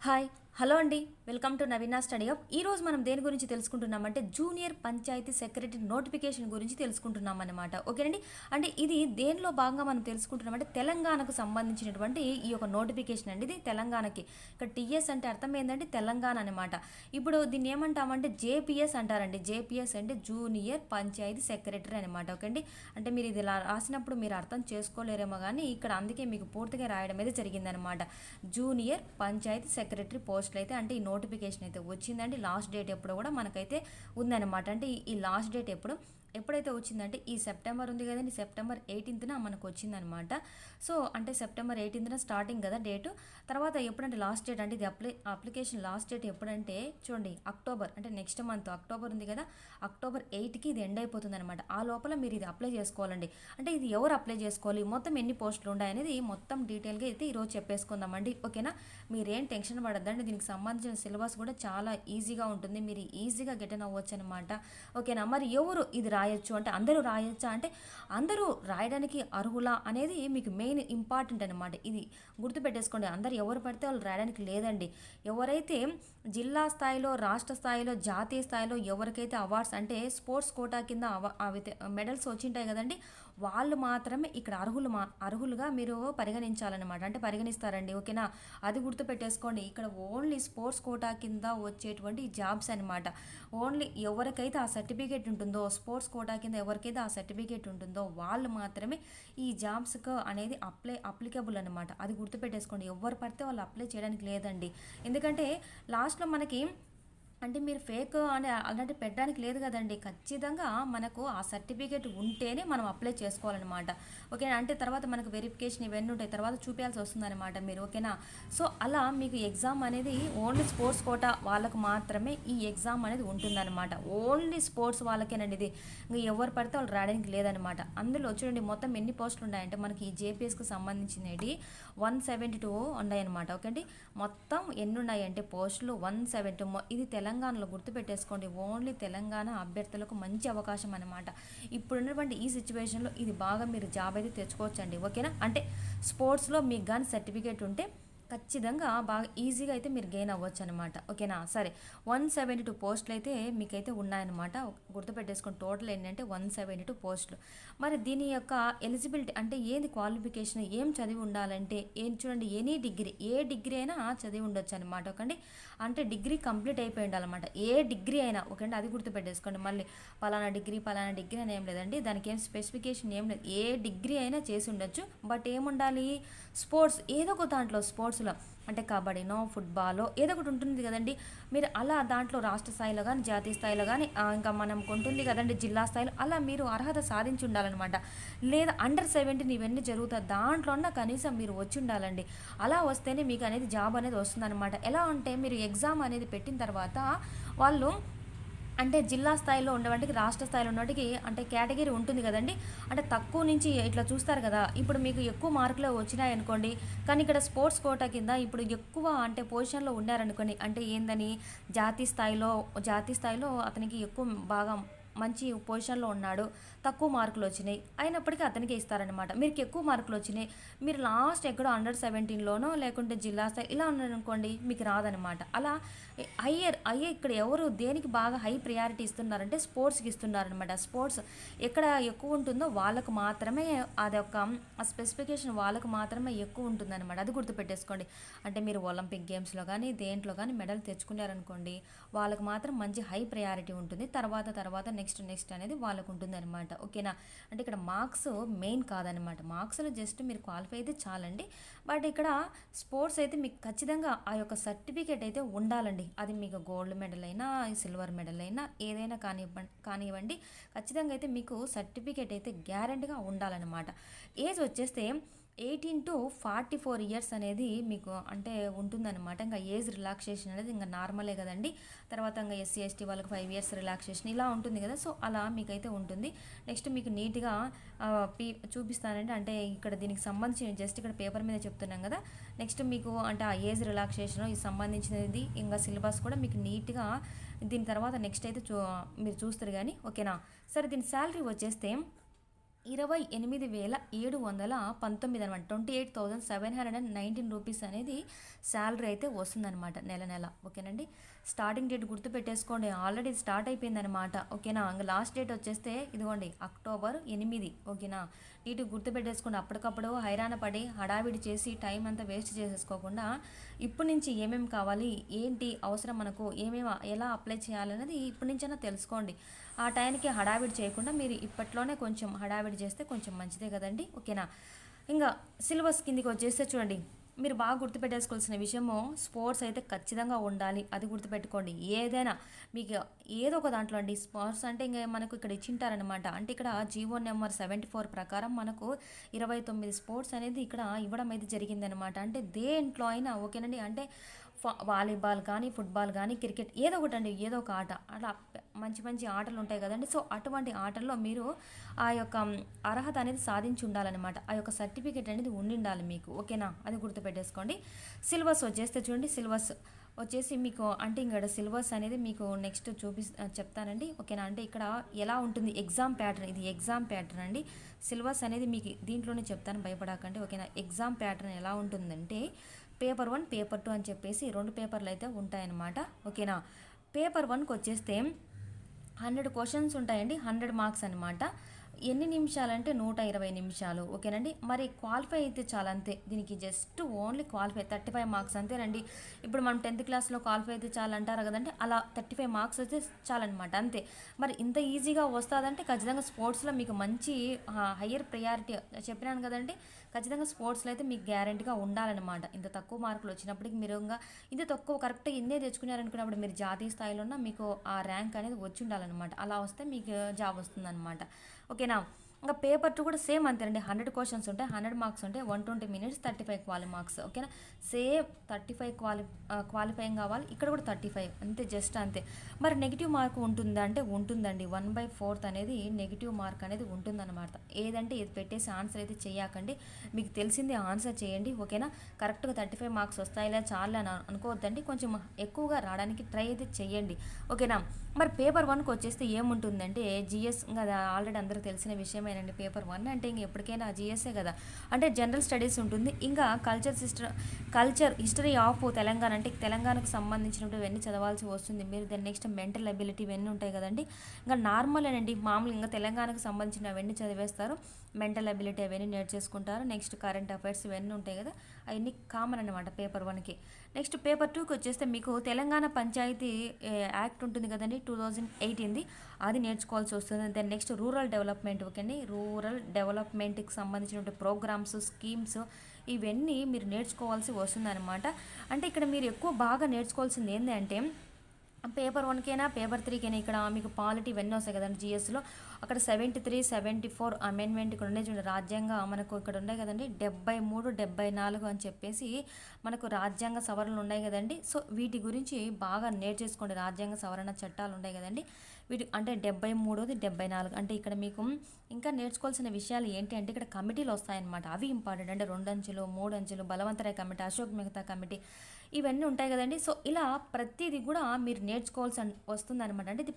Hi hello అండి, welcome to Naveena study hub. ఈరోజు మనం దేని గురించి తెలుసుకుంటున్నామంటే జూనియర్ పంచాయతీ సెక్రటరీ నోటిఫికేషన్ గురించి తెలుసుకుంటున్నాం అనమాట. ఓకేనండి, అంటే ఇది దేనిలో భాగంగా మనం తెలుసుకుంటున్నామంటే తెలంగాణకు సంబంధించినటువంటి ఈ యొక్క నోటిఫికేషన్ అండి. ఇది తెలంగాణకి. ఇక్కడ టీఎస్ అంటే అర్థం ఏంటంటే తెలంగాణ అనమాట. ఇప్పుడు దీన్ని ఏమంటామంటే జేపీఎస్ అంటారండి. జేపీఎస్ అంటే జూనియర్ పంచాయతీ సెక్రటరీ అనమాట. ఓకే అండి, అంటే మీరు ఇది ఇలా రాసినప్పుడు మీరు అర్థం చేసుకోలేరేమో కానీ ఇక్కడ అందుకే మీకు పూర్తిగా రాయడం అయితే జరిగిందనమాట. జూనియర్ పంచాయతీ సెక్రటరీ పోస్ట్ అయితే అంటే ఈ నోటిఫికేషన్ అయితే వచ్చిందండి. లాస్ట్ డేట్ ఎప్పుడు కూడా మనకైతే ఉందన్నమాట. అంటే ఈ లాస్ట్ డేట్ ఎప్పుడైతే వచ్చిందంటే ఈ సెప్టెంబర్ ఉంది కదండి, సెప్టెంబర్ 18న మనకు వచ్చిందనమాట. సో అంటే సెప్టెంబర్ 18న స్టార్టింగ్ కదా డేటు. తర్వాత ఎప్పుడంటే లాస్ట్ డేట్ అంటే ఇది అప్లికేషన్ లాస్ట్ డేట్ ఎప్పుడంటే చూడండి అక్టోబర్, అంటే నెక్స్ట్ మంత్ అక్టోబర్ ఉంది కదా, అక్టోబర్ 8కి ఇది ఎండ్ అయిపోతుంది అనమాట. ఆ లోపల మీరు ఇది అప్లై చేసుకోవాలండి. అంటే ఇది ఎవరు అప్లై చేసుకోవాలి, మొత్తం ఎన్ని పోస్టులు ఉన్నాయనేది మొత్తం డీటెయిల్గా అయితే ఈరోజు చెప్పేసుకుందామండి. ఓకేనా, మీరేం టెన్షన్ పడద్దండి. దీనికి సంబంధించిన సిలబస్ కూడా చాలా ఈజీగా ఉంటుంది. మీరు ఈజీగా గెటన్ అవ్వచ్చు అనమాట. ఓకేనా, మరి ఎవరు ఇది రాయొచ్చు అంటే అందరూ రాయొచ్చా అంటే అందరూ రాయడానికి అర్హులా అనేది మీకు మెయిన్ ఇంపార్టెంట్ అనమాట. ఇది గుర్తుపెట్టేసుకోండి. అందరు ఎవరు పడితే వాళ్ళు రాయడానికి లేదండి. ఎవరైతే జిల్లా స్థాయిలో, రాష్ట్ర స్థాయిలో, జాతీయ స్థాయిలో ఎవరికైతే అవార్డ్స్ అంటే స్పోర్ట్స్ కోటా కింద మెడల్స్ వచ్చింటాయి కదండి, వాళ్ళు మాత్రమే ఇక్కడ అర్హులుగా మీరు పరిగణించాలన్నమాట. అంటే పరిగణిస్తారండి. ఓకేనా, అది గుర్తుపెట్టేసుకోండి. ఇక్కడ ఓన్లీ స్పోర్ట్స్ కోటా కింద వచ్చేటువంటి జాబ్స్ అనమాట. ఓన్లీ ఎవరికైతే ఆ సర్టిఫికేట్ ఉంటుందో, స్పోర్ట్స్ కోటా కింద ఎవరికైతే ఆ సర్టిఫికేట్ ఉంటుందో వాళ్ళు మాత్రమే ఈ జాబ్స్కి అనేది అప్లికబుల్ అనమాట. అది గుర్తుపెట్టేసుకోండి. ఎవరు పడితే వాళ్ళు అప్లై చేయడానికి లేదండి. ఎందుకంటే లాస్ట్లో మనకి అంటే మీరు ఫేక్ అని అలాంటి పెట్టడానికి లేదు కదండి. ఖచ్చితంగా మనకు ఆ సర్టిఫికేట్ ఉంటేనే మనం అప్లై చేసుకోవాలన్నమాట. ఓకే, అంటే తర్వాత మనకు వెరిఫికేషన్ ఇవన్నీ ఉంటాయి, తర్వాత చూపించాల్సి వస్తుందన్నమాట మీరు. ఓకేనా, సో అలా మీకు ఎగ్జామ్ అనేది ఓన్లీ స్పోర్ట్స్ కోటా వాళ్ళకు మాత్రమే ఈ ఎగ్జామ్ అనేది ఉంటుందన్నమాట. ఓన్లీ స్పోర్ట్స్ వాళ్ళకేనండి ఇది. ఇంకా ఎవరు పడితే వాళ్ళు రాయడానికి లేదనమాట. అందులో చూడండి మొత్తం ఎన్ని పోస్టులు ఉన్నాయంటే మనకి ఈ జేపీఎస్కి సంబంధించినవి 172 ఉన్నాయన్నమాట. ఓకే అండి, మొత్తం ఎన్ని ఉన్నాయంటే పోస్టులు 170. ఇది తెలంగాణలో గుర్తుపెట్టేసుకోండి. ఓన్లీ తెలంగాణ అభ్యర్థులకు మంచి అవకాశం అనమాట. ఇప్పుడున్నటువంటి ఈ సిచ్యువేషన్లో ఇది బాగా మీరు జాబ్ అయితే తెచ్చుకోవచ్చండి. ఓకేనా, అంటే స్పోర్ట్స్లో మీకు కానీ సర్టిఫికేట్ ఉంటే ఖచ్చితంగా బాగా ఈజీగా అయితే మీరు గెయిన్ అవ్వచ్చు అనమాట. ఓకేనా, సరే 172 పోస్టులు అయితే మీకైతే ఉన్నాయన్నమాట. గుర్తుపెట్టేసుకుని టోటల్ ఏంటంటే 172 పోస్టులు. మరి దీని యొక్క ఎలిజిబిలిటీ అంటే ఏది క్వాలిఫికేషన్, ఏం చదివి ఉండాలంటే ఏం చూడండి, ఎనీ డిగ్రీ, ఏ డిగ్రీ అయినా చదివి ఉండొచ్చు అనమాట. ఓకండి, అంటే డిగ్రీ కంప్లీట్ అయిపోయి ఉండాలన్నమాట. ఏ డిగ్రీ అయినా ఓకే, అది గుర్తుపెట్టేసుకోండి. మళ్ళీ పలానా డిగ్రీ అని ఏం లేదండి. దానికి ఏం స్పెసిఫికేషన్ ఏం లేదు. ఏ డిగ్రీ అయినా చేసి ఉండొచ్చు. బట్ ఏముండాలి, స్పోర్ట్స్ ఏదో ఒక దాంట్లో స్పోర్ట్స్లో అంటే కబడ్డీనో, ఫుట్బాలో ఏదో ఒకటి ఉంటుంది కదండి. మీరు అలా దాంట్లో రాష్ట్ర స్థాయిలో కానీ, జాతీయ స్థాయిలో కానీ, ఇంకా మనం ఉంటుంది కదండి జిల్లా స్థాయిలో, అలా మీరు అర్హత సాధించి ఉండాలన్నమాట. లేదా అండర్-17 ఇవన్నీ జరుగుతాయి, దాంట్లో కనీసం మీరు వచ్చి ఉండాలండి. అలా వస్తేనే మీకు అనేది జాబ్ అనేది వస్తుందన్నమాట. ఎలా అంటే మీరు ఎగ్జామ్ అనేది పెట్టిన తర్వాత వాళ్ళు అంటే జిల్లా స్థాయిలో ఉండేవాటికి, రాష్ట్ర స్థాయిలో ఉన్నవాటికి అంటే కేటగిరీ ఉంటుంది కదండి. అంటే తక్కువ నుంచి ఇట్లా చూస్తారు కదా. ఇప్పుడు మీకు ఎక్కువ మార్కులు వచ్చినాయి అనుకోండి, కానీ ఇక్కడ స్పోర్ట్స్ కోటా కింద ఇప్పుడు ఎక్కువ అంటే పొజిషన్లో ఉండారనుకోండి, అంటే ఏందని జాతీయ స్థాయిలో అతనికి ఎక్కువ బాగా మంచి పొజిషన్లో ఉన్నాడు, తక్కువ మార్కులు వచ్చినాయి అయినప్పటికీ అతనికే ఇస్తారనమాట. మీకు ఎక్కువ మార్కులు వచ్చినాయి, మీరు లాస్ట్ ఎక్కడో అండర్-17లోనో లేకుంటే జిల్లా స్థాయి ఇలా ఉన్నారనుకోండి, మీకు రాదనమాట. అలా అయ్యే ఇక్కడ ఎవరు దేనికి బాగా హై ప్రియారిటీ ఇస్తున్నారంటే స్పోర్ట్స్కి ఇస్తున్నారనమాట. స్పోర్ట్స్ ఎక్కడ ఎక్కువ ఉంటుందో వాళ్ళకు మాత్రమే అదొక ఆ స్పెసిఫికేషన్ వాళ్ళకు మాత్రమే ఎక్కువ ఉంటుందన్నమాట. అది గుర్తుపెట్టేసుకోండి. అంటే మీరు ఒలింపిక్ గేమ్స్లో కానీ దేంట్లో కానీ మెడల్ తెచ్చుకున్నారనుకోండి, వాళ్ళకు మాత్రం మంచి హై ప్రయారిటీ ఉంటుంది. తర్వాత నెక్స్ట్ అనేది వాళ్ళకు ఉంటుంది అనమాట. ఓకేనా, అంటే ఇక్కడ మార్క్స్ మెయిన్ కాదనమాట. మార్క్స్లో జస్ట్ మీరు క్వాలిఫై అయితే చాలండి. బట్ ఇక్కడ స్పోర్ట్స్ అయితే మీకు ఖచ్చితంగా ఆ యొక్క సర్టిఫికేట్ అయితే ఉండాలండి. అది మీకు గోల్డ్ మెడల్ అయినా, సిల్వర్ మెడల్ అయినా ఏదైనా కానివ్వండి, ఖచ్చితంగా అయితే మీకు సర్టిఫికేట్ అయితే గ్యారెంటీగా ఉండాలన్నమాట. ఏజ్ వచ్చేస్తే 18 to 44 ఇయర్స్ అనేది మీకు అంటే ఉంటుందన్నమాట. ఇంకా ఏజ్ రిలాక్సేషన్ అనేది ఇంకా నార్మలే కదండి. తర్వాత ఇంకా SC/ST వాళ్ళకి 5 ఇయర్స్ రిలాక్సేషన్ ఇలా ఉంటుంది కదా. సో అలా మీకైతే ఉంటుంది. నెక్స్ట్ మీకు నీట్గా చూపిస్తానండి. అంటే ఇక్కడ దీనికి సంబంధించి జస్ట్ ఇక్కడ పేపర్ మీద చెప్తున్నాం కదా. నెక్స్ట్ మీకు అంటే ఆ ఏజ్ రిలాక్సేషన్ ఇది సంబంధించినది ఇంకా సిలబస్ కూడా మీకు నీట్గా దీని తర్వాత నెక్స్ట్ అయితే మీరు చూస్తారు కానీ. ఓకేనా, సరే దీని శాలరీ వచ్చేస్తే 28,719 అనమాట. 28,719 రూపీస్ అనేది శాలరీ అయితే వస్తుందన్నమాట నెల నెల. ఓకేనండి. స్టార్టింగ్ డేట్ గుర్తు పెట్టేసుకోండి, ఆల్రెడీ స్టార్ట్ అయిపోయిందనమాట. ఓకేనా. ఇంకా లాస్ట్ డేట్ వచ్చేస్తే ఇదిగోండి అక్టోబర్ 8. ఓకేనా. నీటికి గుర్తు పెట్టేసుకోండి. అప్పటికప్పుడు హైరాణ పడి హడావిడి చేసి టైం అంతా వేస్ట్ చేసేసుకోకుండా ఇప్పటి నుంచి ఏమేమి కావాలి, ఏంటి అవసరం, మనకు ఏమేమి ఎలా అప్లై చేయాలనేది ఇప్పటి నుంచైనా తెలుసుకోండి. ఆ టైంకి హడావిడి చేయకుండా మీరు ఇప్పట్లోనే కొంచెం హడావిడి చేస్తే కొంచెం మంచిదే కదండి. ఓకేనా. ఇంకా సిలబస్ కిందికి వచ్చేస్తే చూడండి, మీరు బాగా గుర్తుపెట్టేసుకోవాల్సిన విషయము స్పోర్ట్స్ అయితే ఖచ్చితంగా ఉండాలి. అది గుర్తుపెట్టుకోండి. ఏదైనా మీకు ఏదో ఒక దాంట్లో అండి. స్పోర్ట్స్ అంటే ఇంకా మనకు ఇక్కడ ఇచ్చింటారనమాట. అంటే ఇక్కడ జీవో నెంబర్ 74 ప్రకారం మనకు 29 స్పోర్ట్స్ అనేది ఇక్కడ ఇవ్వడం అయితే జరిగిందనమాట. అంటే దేంట్లో అయినా ఓకేనండి. అంటే వాలీబాల్ కానీ, ఫుట్బాల్ కానీ, క్రికెట్ ఏదో ఒకటి అండి, ఏదో ఒక ఆట. అలా మంచి మంచి ఆటలు ఉంటాయి కదండి. సో అటువంటి ఆటల్లో మీరు ఆ యొక్క అర్హత అనేది సాధించి ఉండాలన్నమాట. ఆ యొక్క సర్టిఫికేట్ అనేది ఉండాలి మీకు. ఓకేనా. అది గుర్తుపెట్టేసుకోండి. సిలబస్ వచ్చేస్తే చూడండి, సిలబస్ వచ్చేసి మీకు అంటే ఇక్కడ సిలబస్ అనేది మీకు నెక్స్ట్ చెప్తానండి. ఓకేనా. అంటే ఇక్కడ ఎలా ఉంటుంది ఎగ్జామ్ ప్యాటర్న్, ఇది ఎగ్జామ్ ప్యాటర్న్ అండి. సిలబస్ అనేది మీకు దీంట్లోనే చెప్తాను, భయపడకండి. ఓకేనా. ఎగ్జామ్ ప్యాటర్న్ ఎలా ఉంటుందంటే పేపర్ 1, పేపర్ 2 అని చెప్పేసి 2 పేపర్లు అయితే ఉంటాయన్నమాట. ఓకేనా. పేపర్ 1కి వచ్చేస్తే 100 క్వశ్చన్స్ ఉంటాయండి, 100 మార్క్స్ అనమాట. ఎన్ని నిమిషాలంటే 120 నిమిషాలు. ఓకేనండి. మరి క్వాలిఫై అయితే చాలా, అంతే. దీనికి జస్ట్ ఓన్లీ క్వాలిఫై 35 మార్క్స్ అంతేనండి. ఇప్పుడు మనం 10th క్లాస్లో క్వాలిఫై అయితే చాలా అంటారు కదండి, అలా 35 మార్క్స్ అయితే చాలన్నమాట, అంతే. మరి ఇంత ఈజీగా వస్తుందంటే ఖచ్చితంగా స్పోర్ట్స్లో మీకు మంచి హయ్యర్ ప్రయారిటీ చెప్పినాను కదండి. ఖచ్చితంగా స్పోర్ట్స్లో అయితే మీకు గ్యారెంటీగా ఉండాలన్నమాట. ఇంత తక్కువ మార్కులు వచ్చినప్పటికి మీరు ఇంకా ఇంత తక్కువ కరెక్ట్గా ఇన్నే తెచ్చుకున్నారనుకున్నప్పుడు మీరు జాతీయ స్థాయిలో మీకు ఆ ర్యాంక్ అనేది వచ్చి ఉండాలన్నమాట. అలా వస్తే మీకు జాబ్ వస్తుందన్నమాట. ఓకేనా. ఇంకా పేపర్ 2 కూడా సేమ్ అంతేనండి. 100 క్వశ్చన్స్ ఉంటాయి, 100 మార్క్స్ ఉంటాయి, 120 minutes, 35 క్వాలి మార్క్స్. ఓకేనా. సేమ్ 35 క్వాలిఫైయింగ్ కావాలి. ఇక్కడ కూడా 35 అంతే, జస్ట్ అంతే. మరి నెగిటివ్ మార్క్ ఉంటుందా అంటే ఉంటుందండి. 1/4 అనేది నెగిటివ్ మార్క్ అనేది ఉంటుందన్నమాట. ఏదంటే ఇది పెట్టేసి ఆన్సర్ అయితే చేయకండి. మీకు తెలిసిందే ఆన్సర్ చేయండి. ఓకేనా. కరెక్ట్గా 35 మార్క్స్ వస్తాయిలే చాలు అని అనుకోవద్దండి. కొంచెం ఎక్కువగా రావడానికి ట్రై అయితే చేయండి. ఓకేనా. మరి పేపర్ 1కి వచ్చేస్తే ఏముంటుందంటే జిఎస్, ఇంకా ఆల్రెడీ అందరికీ తెలిసిన విషయమేనండి. పేపర్ 1 అంటే ఇంక ఎప్పటికైనా జిఎస్ఏ కదా. అంటే జనరల్ స్టడీస్ ఉంటుంది. ఇంకా కల్చర్ హిస్టరీ ఆఫ్ తెలంగాణ, అంటే తెలంగాణకు సంబంధించినవి ఇవన్నీ చదవాల్సి వస్తుంది మీరు. దాని నెక్స్ట్ మెంటల్ అబిలిటీ ఇవన్నీ ఉంటాయి కదండి. ఇంకా నార్మల్ అండి, మామూలు ఇంకా తెలంగాణకు సంబంధించిన అవన్నీ చదివేస్తారు. మెంటల్ అబిలిటీ అవన్నీ నేర్చేసుకుంటారు. నెక్స్ట్ కరెంట్ అఫైర్స్ ఇవన్నీ ఉంటాయి కదా, అవన్నీ కామన్ అనమాట పేపర్ 1కి. నెక్స్ట్ పేపర్ 2కి వచ్చేస్తే మీకు తెలంగాణ పంచాయతీ యాక్ట్ ఉంటుంది కదండి, 2018ది, అది నేర్చుకోవాల్సి వస్తుంది. Then next rural development. Okay అండి. రూరల్ డెవలప్మెంట్కి సంబంధించిన ప్రోగ్రామ్స్, స్కీమ్స్ ఇవన్నీ మీరు నేర్చుకోవాల్సి వస్తుందన్నమాట. అంటే ఇక్కడ మీరు ఎక్కువ బాగా నేర్చుకోవాల్సింది ఏంటంటే పేపర్ 1కైనా పేపర్ 3కైనా ఇక్కడ మీకు పాలిటీ ఇవన్నీ వస్తాయి కదండి జిఎస్లో. అక్కడ 73, 74 అమెండ్మెంట్ ఇక్కడ ఉండే చూడండి. రాజ్యాంగ మనకు ఇక్కడ ఉన్నాయి కదండి 73, 74 అని చెప్పేసి మనకు రాజ్యాంగ సవరణలు ఉన్నాయి కదండి. సో వీటి గురించి బాగా నేర్చేసుకోండి. రాజ్యాంగ సవరణ చట్టాలు ఉన్నాయి కదండి, వీటి అంటే 73ది, 74 అంటే ఇక్కడ మీకు ఇంకా నేర్చుకోవాల్సిన విషయాలు ఏంటి అంటే ఇక్కడ కమిటీలు వస్తాయన్నమాట. అవి ఇంపార్టెంట్. అంటే 2 అంచెలు, 3 అంచెలు, బలవంతరాయ్ కమిటీ, అశోక్ మెహతా కమిటీ ఇవన్నీ ఉంటాయి కదండి. సో ఇలా ప్రతిదీ కూడా మీరు నేర్చుకోవాల్సి వస్తుందన్నమాట. అంటే ఇది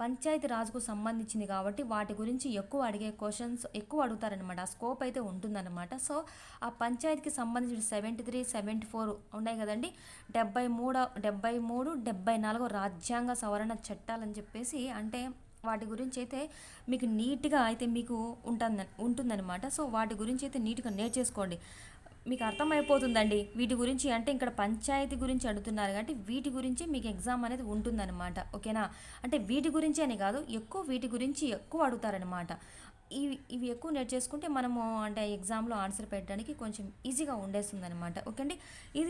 పంచాయతీ రాజుకు సంబంధించింది కాబట్టి వాటి గురించి ఎక్కువ అడిగే క్వశ్చన్స్ ఎక్కువ అడుగుతారనమాట. ఆ స్కోప్ అయితే ఉంటుందన్నమాట. సో ఆ పంచాయతీకి సంబంధించిన 73, 74 ఉన్నాయి కదండి, 73, 74 రాజ్యాంగ సవరణ చట్టాలని చెప్పేసి అంటే వాటి గురించి అయితే మీకు నీట్గా అయితే మీకు ఉంటుందన్నమాట. సో వాటి గురించి అయితే నీట్గా నేర్చేసుకోండి. మీకు అర్థమైపోతుందండి వీటి గురించి. అంటే ఇక్కడ పంచాయతీ గురించి అడుగుతున్నారు కాబట్టి వీటి గురించి మీకు ఎగ్జామ్ అనేది ఉంటుందన్నమాట. ఓకేనా. అంటే వీటి గురించి అని కాదు, ఎక్కువ వీటి గురించి ఎక్కువ అడుగుతారనమాట. ఇవి ఎక్కువ నేర్చేసుకుంటే మనము అంటే ఎగ్జామ్లో ఆన్సర్ పెట్టడానికి కొంచెం ఈజీగా ఉండేస్తుంది అనమాట. ఓకే అండి.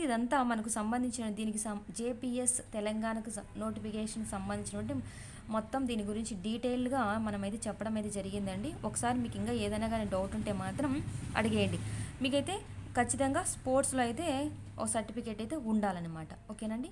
ఇదంతా మనకు సంబంధించిన దీనికి జేపీఎస్ తెలంగాణకు నోటిఫికేషన్ సంబంధించినటువంటి మొత్తం దీని గురించి డీటెయిల్గా మనమైతే చెప్పడం అయితే జరిగిందండి. ఒకసారి మీకు ఇంకా ఏదైనా కానీ డౌట్ ఉంటే మాత్రం అడిగేయండి. మీకైతే ఖచ్చితంగా స్పోర్ట్స్లో అయితే ఓ సర్టిఫికేట్ అయితే ఉండాలన్నమాట. ఓకేనండి.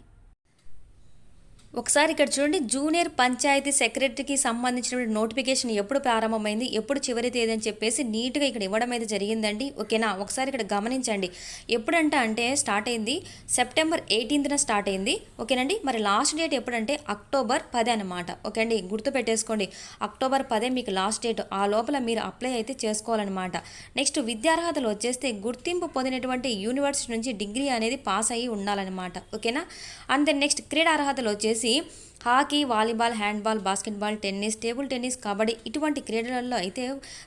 ఒకసారి ఇక్కడ చూడండి, జూనియర్ పంచాయతీ సెక్రటరీకి సంబంధించినటువంటి నోటిఫికేషన్ ఎప్పుడు ప్రారంభమైంది, ఎప్పుడు చివరి తేదీ అని చెప్పేసి నీట్గా ఇక్కడ ఇవ్వడం అయితే జరిగిందండి. ఓకేనా, ఒకసారి ఇక్కడ గమనించండి. ఎప్పుడంటే స్టార్ట్ అయింది సెప్టెంబర్ 18న స్టార్ట్ అయింది. ఓకేనండి, మరి లాస్ట్ డేట్ ఎప్పుడంటే అక్టోబర్ 10 అనమాట. ఓకే అండి, గుర్తు పెట్టేసుకోండి, అక్టోబర్ 10 మీకు లాస్ట్ డేట్. ఆ లోపల మీరు అప్లై అయితే చేసుకోవాలన్నమాట. నెక్స్ట్ విద్యార్హతలు వచ్చేస్తే గుర్తింపు పొందినటువంటి యూనివర్సిటీ నుంచి డిగ్రీ అనేది పాస్ అయ్యి ఉండాలన్నమాట. ఓకేనా, అండ్ దెన్ నెక్స్ట్ క్రీడా అర్హతలు వచ్చేసి hockey, volleyball, handball, basketball, tennis, table tennis, kabaddi ఇటువంటి క్రీడలలో అయితే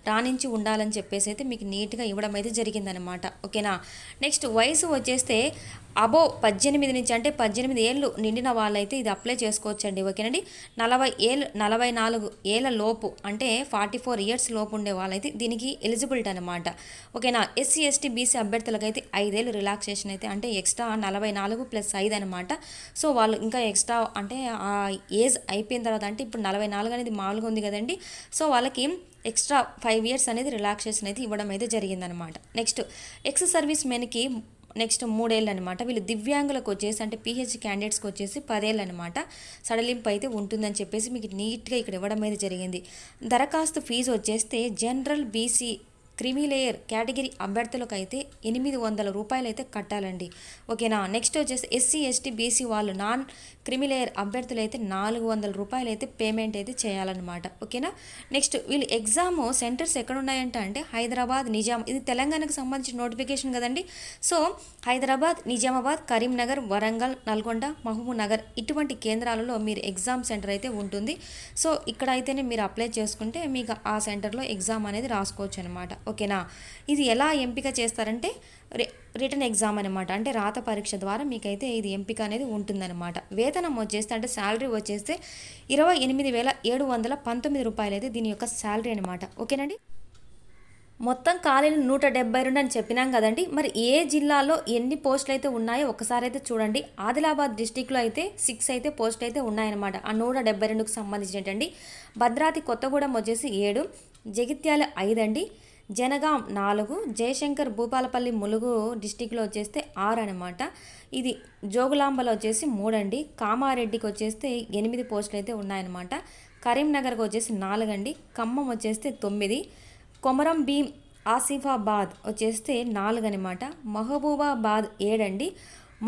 రాణించి ఉండాలని చెప్పేసి అయితే మీకు నీట్గా ఇవ్వడం అయితే జరిగిందనమాట. ఓకేనా, నెక్స్ట్ వయసు వచ్చేస్తే అబో 18 నుంచి, అంటే 18 ఏళ్ళు నిండిన వాళ్ళైతే ఇది అప్లై చేసుకోవచ్చండి. ఓకేనండి, 44 ఏళ్ళ లోపు, అంటే 44 ఇయర్స్ లోపు ఉండే వాళ్ళైతే దీనికి ఎలిజిబిలిటీ అనమాట. ఓకేనా, ఎస్సీ ఎస్టీ బీసీ అభ్యర్థులకైతే 5 ఏళ్ళు రిలాక్సేషన్ అయితే, అంటే ఎక్స్ట్రా 44+5 అనమాట. సో వాళ్ళు ఇంకా ఎక్స్ట్రా అంటే ఆ ఏజ్ అయిపోయిన తర్వాత, అంటే ఇప్పుడు 44 అనేది మామూలుగా ఉంది కదండి, సో వాళ్ళకి ఎక్స్ట్రా 5 ఇయర్స్ అనేది రిలాక్సేషన్ అయితే ఇవ్వడం అయితే జరిగిందనమాట. నెక్స్ట్ ఎక్స్ సర్వీస్ మెన్కి నెక్స్ట్ 3 ఏళ్ళు అనమాట. వీళ్ళు దివ్యాంగులకు వచ్చేసి, అంటే పిహెచ్ క్యాండిడేట్స్కి వచ్చేసి 10 ఏళ్ళు అనమాట. సడలింపు అయితే ఉంటుందని చెప్పేసి మీకు నీట్గా ఇక్కడ ఇవ్వడం అయితే జరిగింది. దరఖాస్తు ఫీజు వచ్చేస్తే జనరల్, బీసీ, క్రిమిలేయర్ కేటగిరీ అభ్యర్థులకు అయితే 800 రూపాయలు అయితే కట్టాలండి. ఓకేనా, నెక్స్ట్ వచ్చేసి ఎస్సీ ఎస్టీ బీసీ వాళ్ళు నాన్ క్రిమిలేయర్ అభ్యర్థులు అయితే 400 రూపాయలు అయితే పేమెంట్ అయితే చేయాలన్నమాట. ఓకేనా, నెక్స్ట్ వీళ్ళు ఎగ్జామ్ సెంటర్స్ ఎక్కడ ఉన్నాయంటే అంటే హైదరాబాద్, నిజాం, ఇది తెలంగాణకు సంబంధించిన నోటిఫికేషన్ కదండి. సో హైదరాబాద్, నిజామాబాద్, కరీంనగర్, వరంగల్, నల్గొండ, మహబూబ్ నగర్ ఇటువంటి కేంద్రాలలో మీరు ఎగ్జామ్ సెంటర్ అయితే ఉంటుంది. సో ఇక్కడ అయితేనే మీరు అప్లై చేసుకుంటే మీకు ఆ సెంటర్లో ఎగ్జామ్ అనేది రాసుకోవచ్చు అనమాట. ఓకేనా, ఇది ఎలా ఎంపిక చేస్తారంటే రిటర్న్ ఎగ్జామ్ అనమాట, అంటే రాత పరీక్ష ద్వారా మీకైతే ఇది ఎంపిక అనేది ఉంటుందన్నమాట. వేతనం వచ్చేస్తే, అంటే శాలరీ వచ్చేస్తే 28,719 రూపాయలు అయితే దీని యొక్క శాలరీ అనమాట. ఓకేనండి, మొత్తం ఖాళీలు 172 అని చెప్పినాం కదండి. మరి ఏ జిల్లాలో ఎన్ని పోస్టులు అయితే ఉన్నాయో ఒకసారి అయితే చూడండి. ఆదిలాబాద్ డిస్టిక్లో అయితే 6 అయితే పోస్టులు అయితే ఉన్నాయన్నమాట, ఆ 172కు సంబంధించినట్టండి. భద్రాద్రి కొత్తగూడెం వచ్చేసి 7, జగిత్యాల 5 అండి, జనగాం 4, జయశంకర్ భూపాలపల్లి ములుగు డిస్టిక్లో వచ్చేస్తే 6 అనమాట. ఇది జోగులాంబలో వచ్చేసి 3 అండి, కామారెడ్డికి వచ్చేస్తే 8 పోస్టులు అయితే ఉన్నాయన్నమాట. కరీంనగర్కి వచ్చేసి 4 అండి, ఖమ్మం వచ్చేస్తే 9, కొమరం భీం ఆసిఫాబాద్ వచ్చేస్తే 4 అనమాట, మహబూబాబాద్ 7 అండి,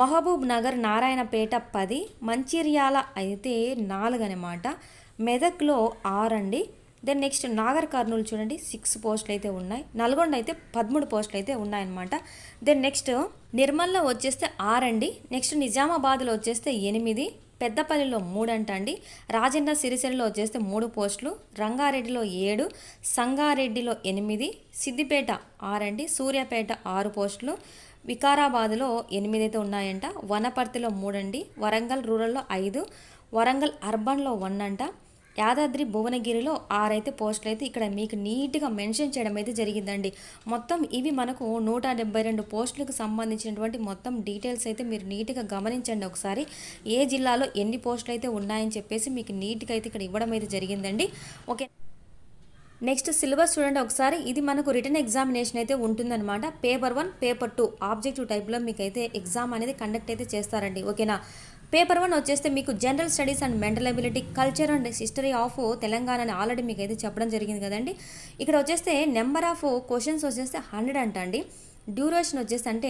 మహబూబ్ నగర్ నారాయణపేట 10, మంచిర్యాల అయితే 4 అనమాట, మెదక్లో 6 అండి. దెన్ నెక్స్ట్ నాగర్ కర్నూలు చూడండి 6 పోస్టులు అయితే ఉన్నాయి, నల్గొండ అయితే 13 పోస్టులు అయితే ఉన్నాయన్నమాట. దెన్ నెక్స్ట్ నిర్మల్లో వచ్చేస్తే 6 అండి, నెక్స్ట్ నిజామాబాద్లో వచ్చేస్తే 8, పెద్దపల్లిలో 3 అంట అండి, రాజన్న సిరిసిల్లలో వచ్చేస్తే 3 పోస్టులు, రంగారెడ్డిలో 7, సంగారెడ్డిలో 8, సిద్దిపేట 6 అండి, సూర్యాపేట 6 పోస్టులు, వికారాబాద్లో 8 అయితే ఉన్నాయంట, వనపర్తిలో 3 అండి, వరంగల్ రూరల్లో 5, వరంగల్ అర్బన్లో 1 అంట, యాదాద్రి భువనగిరిలో 6 అయితే పోస్టులు అయితే ఇక్కడ మీకు నీట్గా మెన్షన్ చేయడం అయితే జరిగిందండి. మొత్తం ఇవి మనకు 172 పోస్టులకు సంబంధించినటువంటి మొత్తం డీటెయిల్స్ అయితే మీరు నీట్గా గమనించండి ఒకసారి. ఏ జిల్లాలో ఎన్ని పోస్టులు అయితే ఉన్నాయని చెప్పేసి మీకు నీట్గా అయితే ఇక్కడ ఇవ్వడం అయితే జరిగిందండి. ఓకే, నెక్స్ట్ సిలబస్ చూడండి ఒకసారి. ఇది మనకు రిటర్న్ ఎగ్జామినేషన్ అయితే ఉంటుందన్నమాట. పేపర్ 1, పేపర్ 2 ఆబ్జెక్టివ్ టైప్లో మీకు అయితే ఎగ్జామ్ అనేది కండక్ట్ అయితే చేస్తారండి. ఓకేనా, పేపర్ 1 వచ్చేస్తే మీకు general studies and mental ability, culture and history of Telangana అని ఆల్రెడీ మీకు అయితే చెప్పడం జరిగింది కదండి. ఇక్కడ వచ్చేస్తే నెంబర్ ఆఫ్ క్వశ్చన్స్ వచ్చేస్తే 100 అంట అండి. డ్యూరేషన్ వచ్చేసి అంటే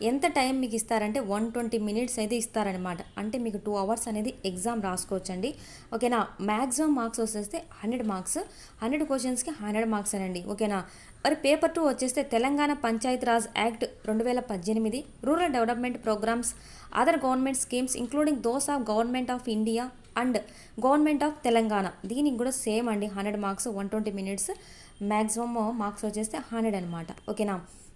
ఎంత టైం మీకు ఇస్తారంటే 120 మినిట్స్ అయితే ఇస్తారనమాట, అంటే మీకు 2 అవర్స్ అనేది ఎగ్జామ్ రాసుకోవచ్చండి. ఓకేనా, మ్యాక్సిమం మార్క్స్ వచ్చేస్తే 100 మార్క్స్, 100 క్వశ్చన్స్కి 100 మార్క్స్ అనండి. ఓకేనా, మరి పేపర్ 2 వచ్చేస్తే Telangana panchayat raj act 2018, rural development programmes, other government schemes including those of government of India and government of Telangana. దీనికి కూడా సేమ్ అండి, 100 మార్క్స్, 120 మినిట్స్, మ్యాక్సిమమ్ మార్క్స్ వచ్చేస్తే 100 అనమాట. ఓకేనా,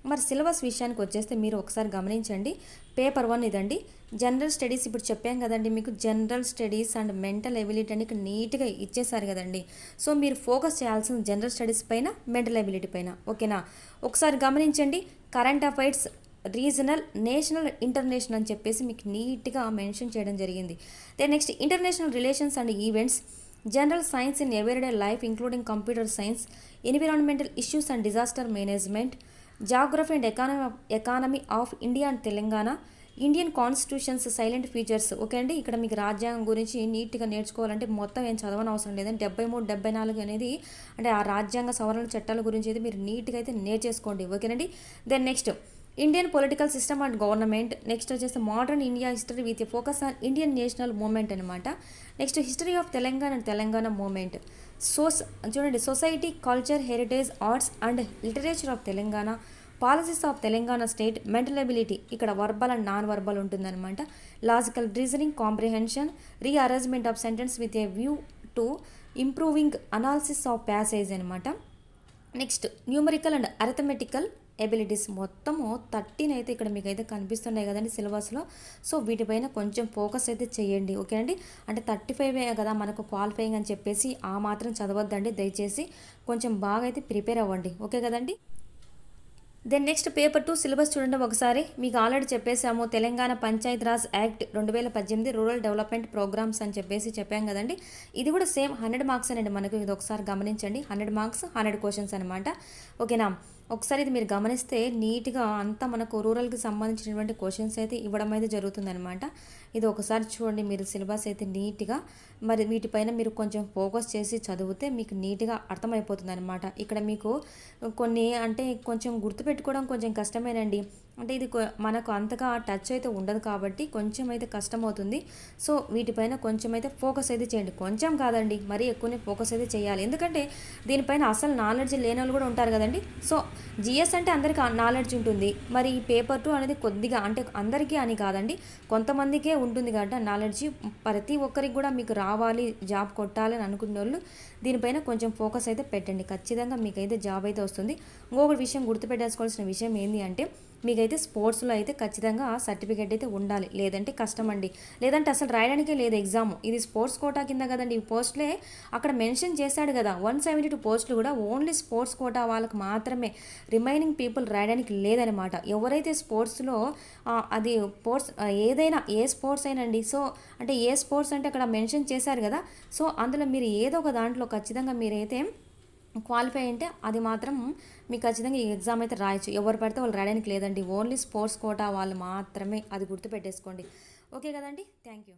మరి సిలబస్ విషయానికి వచ్చేస్తే మీరు ఒకసారి గమనించండి. పేపర్ 1 ఇదండి, జనరల్ స్టడీస్. ఇప్పుడు చెప్పాం కదండి మీకు general studies and mental ability అని ఇక్కడ నీట్గా ఇచ్చేసారు కదండి. సో మీరు ఫోకస్ చేయాల్సిన జనరల్ స్టడీస్ పైన, మెంటల్ ఎబిలిటీ పైన. ఓకేనా, ఒకసారి గమనించండి. Current affairs, regional, national, international అని చెప్పేసి మీకు నీట్గా మెన్షన్ చేయడం జరిగింది. Then next international relations and events, general science in everyday life including computer science, environmental issues and disaster management, geography and economy of India and Telangana, Indian constitutions silent features. Okay అండి, ఇక్కడ మీకు రాజ్యాంగం గురించి నీట్గా నేర్చుకోవాలంటే మొత్తం ఏం చదవనవసరం లేదండి. 73, 74 అనేది అంటే ఆ రాజ్యాంగ సవరణ చట్టాల గురించి అయితే మీరు నీట్గా అయితే నేర్చేసుకోండి. ఓకేనండి. Then next Indian political system and government. Next వచ్చేసి modern India history with focus on Indian national movement అనమాట. Next history of Telangana and Telangana movement. చూడండి, society, culture, heritage, arts and literature of Telangana, policies of Telangana state, mental ability, ఇక్కడ verbal and non verbal ఉంటుందన్నమాట. Logical reasoning, comprehension, rearrangement of sentence with a view to improving analysis of passage అనమాట. Next numerical and అరిథమెటికల్ abilities. మొత్తము 13 అయితే ఇక్కడ మీకు అయితే కనిపిస్తున్నాయి కదండి సిలబస్లో. సో వీటిపైన కొంచెం ఫోకస్ అయితే చేయండి. ఓకే అండి. అంటే 35 కదా మనకు క్వాలిఫైయింగ్ అని చెప్పేసి ఆ మాత్రం చదవద్దండి దయచేసి. కొంచెం బాగా అయితే ప్రిపేర్ అవ్వండి. ఓకే కదండి. దెన్ నెక్స్ట్ పేపర్ 2 సిలబస్ చూడండి ఒకసారి. మీకు ఆల్రెడీ చెప్పేసాము Telangana panchayat raj act 2018 rural development programmes అని చెప్పేసి చెప్పాం కదండి. ఇది కూడా సేమ్ 100 మార్క్స్ అండి మనకు. ఇది ఒకసారి గమనించండి. 100 మార్క్స్ 100 క్వశ్చన్స్ అనమాట. ఓకేనా. ఒకసారి ఇది మీరు గమనిస్తే నీట్గా అంతా మనకు రూరల్కి సంబంధించినటువంటి క్వశ్చన్స్ అయితే ఇవ్వడం అయితే జరుగుతుందనమాట. ఇది ఒకసారి చూడండి మీరు సిలబస్ అయితే నీట్గా. మరి వీటిపైన మీరు కొంచెం ఫోకస్ చేసి చదివితే మీకు నీట్గా అర్థమైపోతుంది అనమాట. ఇక్కడ మీకు కొన్ని అంటే కొంచెం గుర్తుపెట్టుకోవడం కొంచెం కష్టమేనండి. అంటే ఇది మనకు అంతగా టచ్ అయితే ఉండదు కాబట్టి కొంచెం అయితే కష్టమవుతుంది. సో వీటిపైన కొంచెం అయితే ఫోకస్ అయితే చేయండి. కొంచెం కాదండి, మరీ ఎక్కువనే ఫోకస్ అయితే చేయాలి. ఎందుకంటే దీనిపైన అసలు నాలెడ్జ్ లేని వాళ్ళు కూడా ఉంటారు కదండి. సో జిఎస్ అంటే అందరికీ నాలెడ్జ్ ఉంటుంది. మరి ఈ పేపర్ 2 అనేది కొద్దిగా అంటే అందరికీ అని కాదండి, కొంతమందికే ఉంటుంది కాబట్టి నాలెడ్జ్. ప్రతి ఒక్కరికి కూడా మీకు రావాలి, జాబ్ కొట్టాలి అని అనుకునే వాళ్ళు దీనిపైన కొంచెం ఫోకస్ అయితే పెట్టండి. ఖచ్చితంగా మీకైతే జాబ్ అయితే వస్తుంది. ఇంకొక విషయం గుర్తుపెట్టేసుకోవాల్సిన విషయం ఏంటి అంటే మీకైతే స్పోర్ట్స్లో అయితే ఖచ్చితంగా సర్టిఫికేట్ అయితే ఉండాలి. లేదంటే కష్టం అండి. లేదంటే అసలు రాయడానికే లేదు ఎగ్జామ్. ఇది స్పోర్ట్స్ కోటా కింద కదండి. ఈ పోస్టులే అక్కడ మెన్షన్ చేశాడు కదా, 172 పోస్టులు కూడా ఓన్లీ స్పోర్ట్స్ కోటా వాళ్ళకి మాత్రమే. రిమైనింగ్ పీపుల్ రాయడానికి లేదనమాట. ఎవరైతే స్పోర్ట్స్లో అది స్పోర్ట్స్ ఏదైనా ఏ స్పోర్ట్స్ అయినండి. సో అంటే ఏ స్పోర్ట్స్ అంటే అక్కడ మెన్షన్ చేశారు కదా. సో అందులో మీరు ఏదో ఒక దాంట్లో ఖచ్చితంగా మీరైతే క్వాలిఫై అంటే అది మాత్రం మీకు ఖచ్చితంగా ఈ ఎగ్జామ్ అయితే రాయొచ్చు. ఎవరు పడితే వాళ్ళు రాయడానికి లేదండి. ఓన్లీ స్పోర్ట్స్ కోటా వాళ్ళు మాత్రమే. అది గుర్తుపెట్టేసుకోండి. ఓకే కదండి. Thank you.